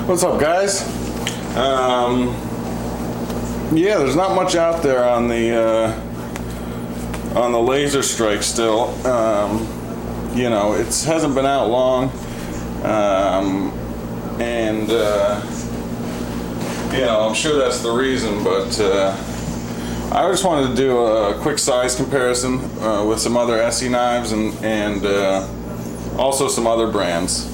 What's up, guys? Yeah, there's not much out there on the Laser Strike still. You know, it hasn't been out long, and you know, I'm sure that's the reason. But I just wanted to do a quick size comparison with some other ESEE knives and also some other brands.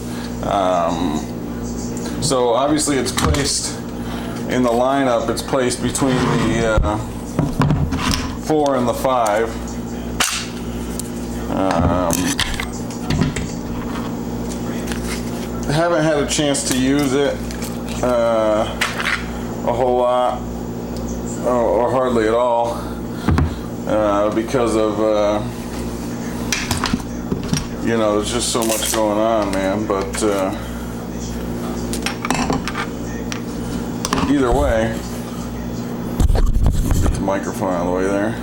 So obviously it's placed in the lineup, it's placed between the 4 and the 5. Haven't had a chance to use it a whole lot, or hardly at all, because of you know, there's just so much going on, man. But either way, get the microphone out of the way there.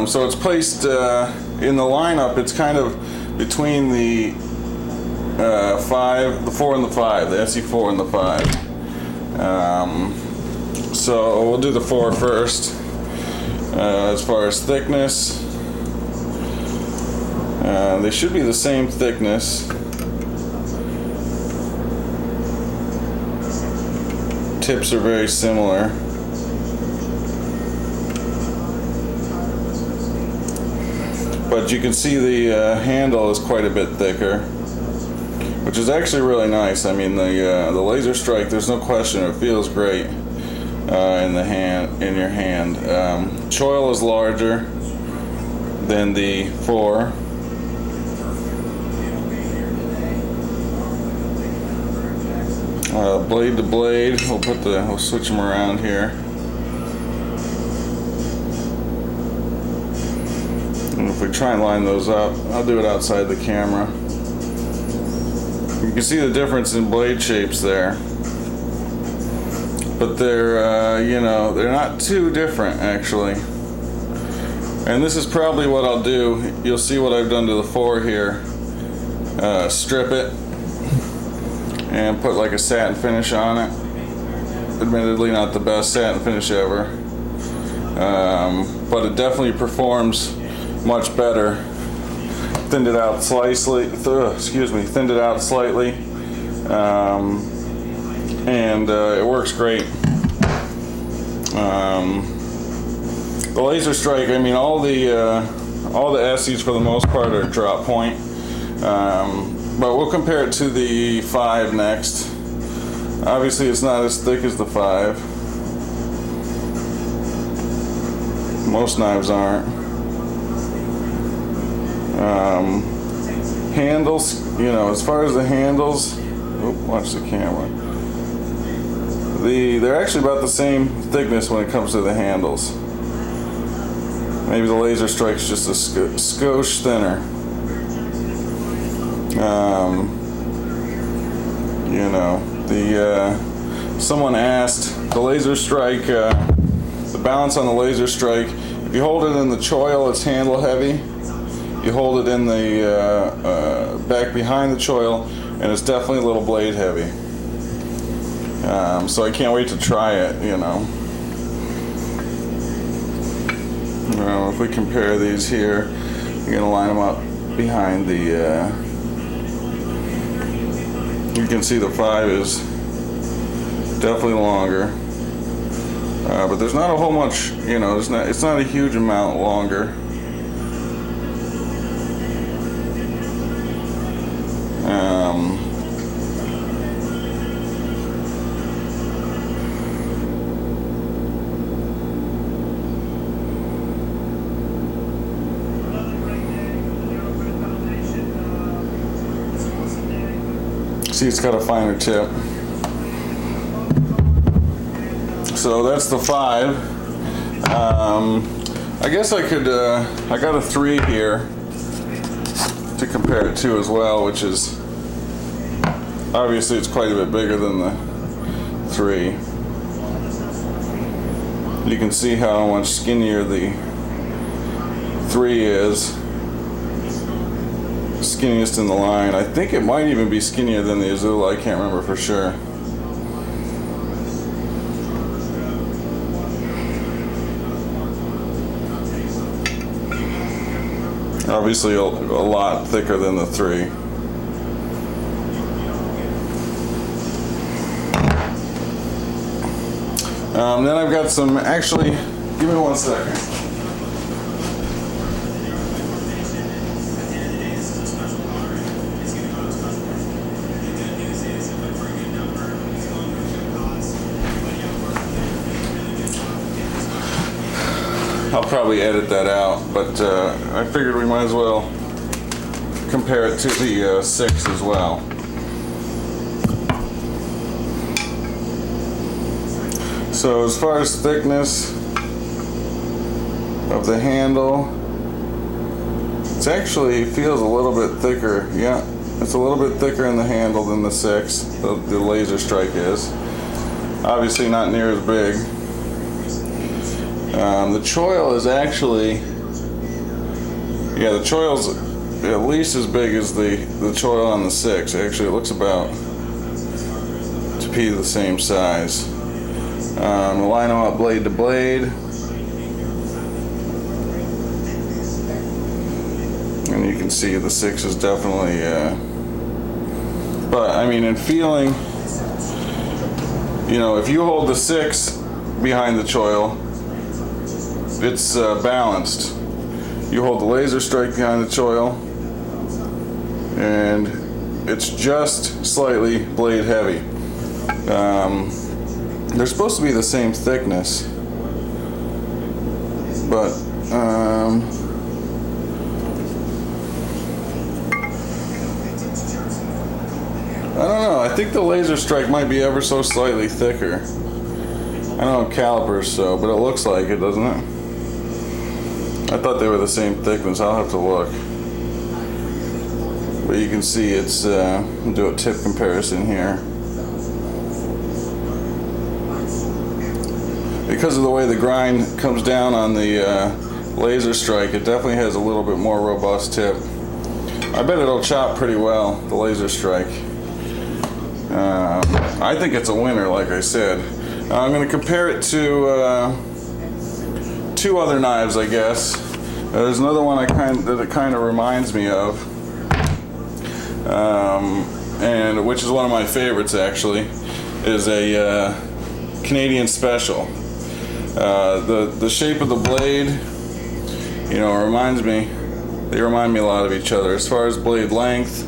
So it's placed in the lineup. It's kind of between the 4 and the 5, the ESEE 4 and the 5. So we'll do the 4 first. As far as thickness, they should be the same thickness. Tips are very similar. But you can see the handle is quite a bit thicker, which is actually really nice. I mean, the Laser Strike, there's no question, it feels great in your hand. Choil is larger than the 4. Blade to blade, we'll switch them around here. And if we try and line those up, I'll do it outside the camera. You can see the difference in blade shapes there, but they're you know, they're not too different actually. And this is probably what I'll do. You'll see what I've done to the 4 here. Strip it and put like a satin finish on it. Admittedly not the best satin finish ever, but it definitely performs much better. Thinned it out slightly, thinned it out slightly, and it works great. The Laser Strike, I mean, all the ESEEs for the most part are drop point. But we'll compare it to the 5 next. Obviously it's not as thick as the 5. Most knives aren't. Handles, you know, as far as the handles, watch the camera. They're actually about the same thickness when it comes to the handles. Maybe the Laser Strike's just a skosh thinner. You know, someone asked, the Laser Strike, the balance on the Laser Strike, if you hold it in the choil, it's handle heavy. You hold it in the back behind the choil, and it's definitely a little blade heavy. So I can't wait to try it, you know. If we compare these here, you're gonna line them up behind the you can see the 5 is definitely longer, but there's not a whole much, you know, it's not a huge amount longer. See, it's got a finer tip. So that's the 5. I guess I could, I got a 3 here to compare it to as well, which is, obviously it's quite a bit bigger than the 3. You can see how much skinnier the 3 is. skinniest in the line. I think it might even be skinnier than the Azula. I can't remember for sure. Obviously a lot thicker than the 3. Then I've got some, actually, give me 1 second. I'll probably edit that out, but I figured we might as well compare it to the 6 as well. So as far as thickness of the handle, it actually feels a little bit thicker. Yeah, it's a little bit thicker in the handle than the 6, the Laser Strike is. Obviously not near as big. The choil is actually, yeah, the choil's at least as big as the choil on the 6. Actually, it looks about to be the same size. Line them up blade to blade, and you can see the 6 is definitely, but I mean, in feeling, you know, if you hold the 6 behind the choil, it's balanced. You hold the Laser Strike behind the choil, and it's just slightly blade heavy. They're supposed to be the same thickness, but I don't know. I think the Laser Strike might be ever so slightly thicker. I don't have calipers, so, but it looks like it, doesn't it? I thought they were the same thickness. I'll have to look. But you can see it's, I'll do a tip comparison here. Because of the way the grind comes down on the Laser Strike, it definitely has a little bit more robust tip. I bet it'll chop pretty well, the Laser Strike. I think it's a winner, like I said. I'm going to compare it to 2 other knives, I guess. There's another one that it kind of reminds me of, and which is one of my favorites actually, is a Canadian Special. The shape of the blade, you know, they remind me a lot of each other. As far as blade length,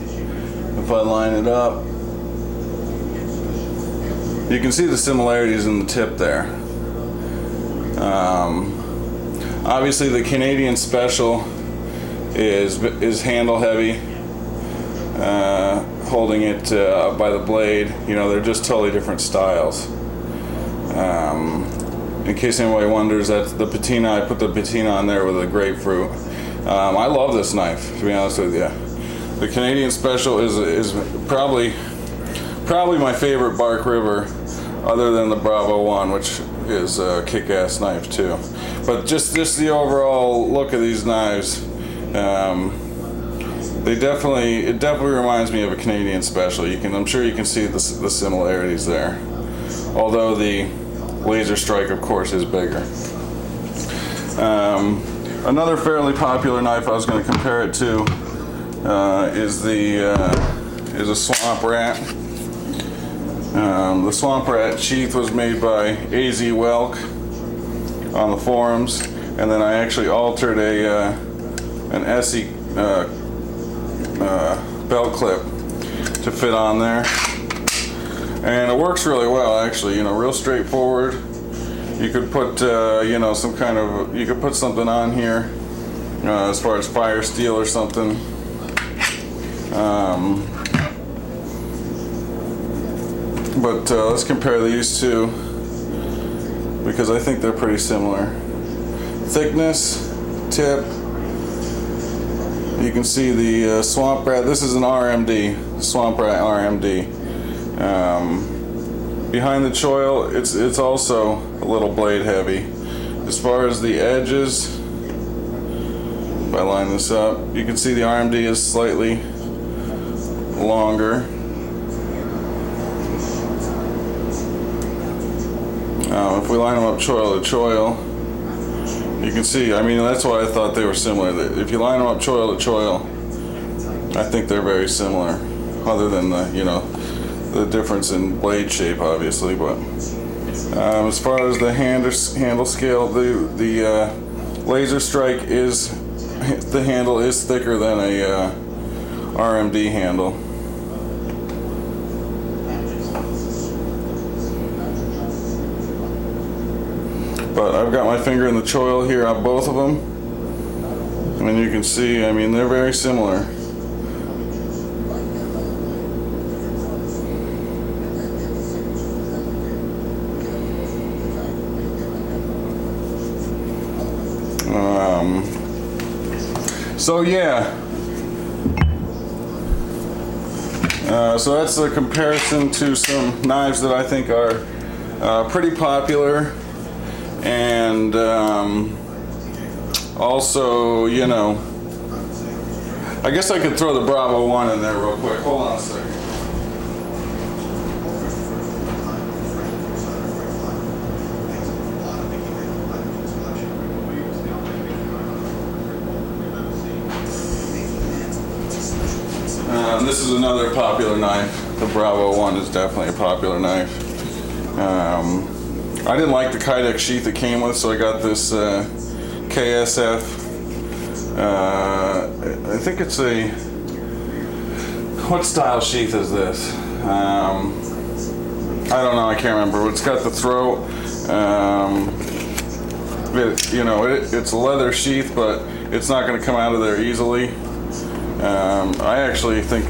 if I line it up, you can see the similarities in the tip there. Obviously the Canadian Special is handle heavy, holding it by the blade. You know, they're just totally different styles. In case anybody wonders, that's the patina. I put the patina on there with a grapefruit. I love this knife, to be honest with you. The Canadian Special is probably my favorite Bark River, other than the Bravo-1, which is a kick-ass knife too. But just the overall look of these knives, it definitely reminds me of a Canadian Special. I'm sure you can see the similarities there. Although the Laser Strike, of course, is bigger. Another fairly popular knife I was going to compare it to is a Swamp Rat. The Swamp Rat sheath was made by ESEE Welk on the forums, and then I actually altered an ESEE belt clip to fit on there, and it works really well actually. You know, real straightforward. You could put you know, you could put something on here as far as fire steel or something. But let's compare these two, because I think they're pretty similar. Thickness, tip. You can see the Swamp Rat. This is an RMD, Swamp Rat RMD. Behind the choil, it's also a little blade heavy. As far as the edges, if I line this up, you can see the RMD is slightly longer. If we line them up choil to choil, you can see, I mean, that's why I thought they were similar. If you line them up choil to choil, I think they're very similar, other than the, you know, the difference in blade shape, obviously. But as far as the handle scale, the Laser Strike is, the handle is thicker than a RMD handle. But I've got my finger in the choil here on both of them, and you can see, I mean, they're very similar. So yeah, so that's a comparison to some knives that I think are pretty popular, and also, you know, I guess I could throw the Bravo-1 in there real quick. Hold on a second. This is another popular knife. The Bravo-1 is definitely a popular knife. I didn't like the Kydex sheath it came with, so I got this KSF. I think it's a, what style sheath is this? I don't know, I can't remember. It's got the throat. You know, it's a leather sheath, but it's not going to come out of there easily. I actually think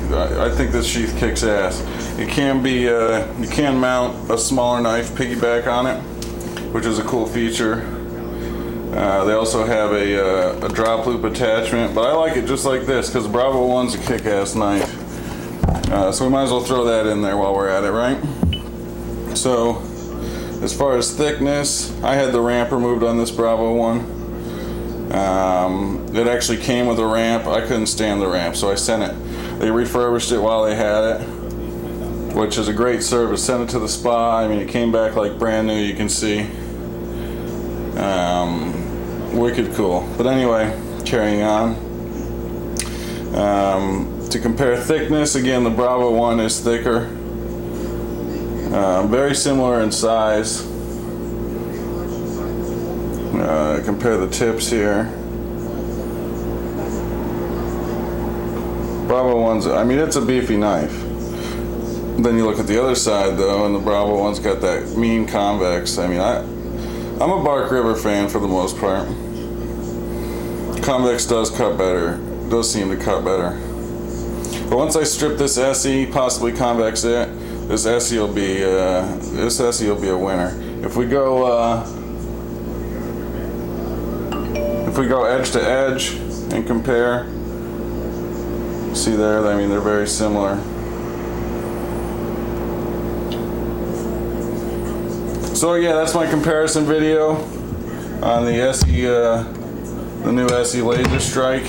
this sheath kicks ass. It can be you can mount a smaller knife piggyback on it, which is a cool feature. They also have a drop loop attachment, but I like it just like this because Bravo-1's a kick-ass knife. So we might as well throw that in there while we're at it, right? So as far as thickness, I had the ramp removed on this Bravo-1. It actually came with a ramp. I couldn't stand the ramp, so I sent it. They refurbished it while they had it, which is a great service. Sent it to the spa. I mean, it came back like brand new, you can see. Wicked cool. But anyway, carrying on. To compare thickness, again, the Bravo-1 is thicker. Very similar in size. Compare the tips here. Bravo-1's, I mean, it's a beefy knife. Then you look at the other side though, and the Bravo-1's got that mean convex. I mean, I'm a Bark River fan for the most part. Convex does cut better, does seem to cut better. But once I strip this ESEE, possibly convex it, this ESEE will be a winner. If we go edge to edge and compare, see there, I mean, they're very similar. So yeah, that's my comparison video on the ESEE, the new ESEE Laser Strike.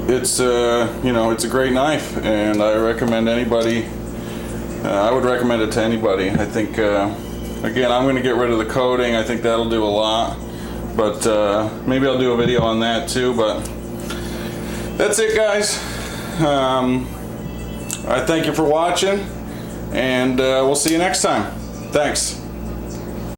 It's you know, it's a great knife, and I recommend anybody. I would recommend it to anybody. I think. Again, I'm going to get rid of the coating. I think that'll do a lot, but maybe I'll do a video on that too. But that's it, guys. I thank you for watching, and we'll see you next time. Thanks.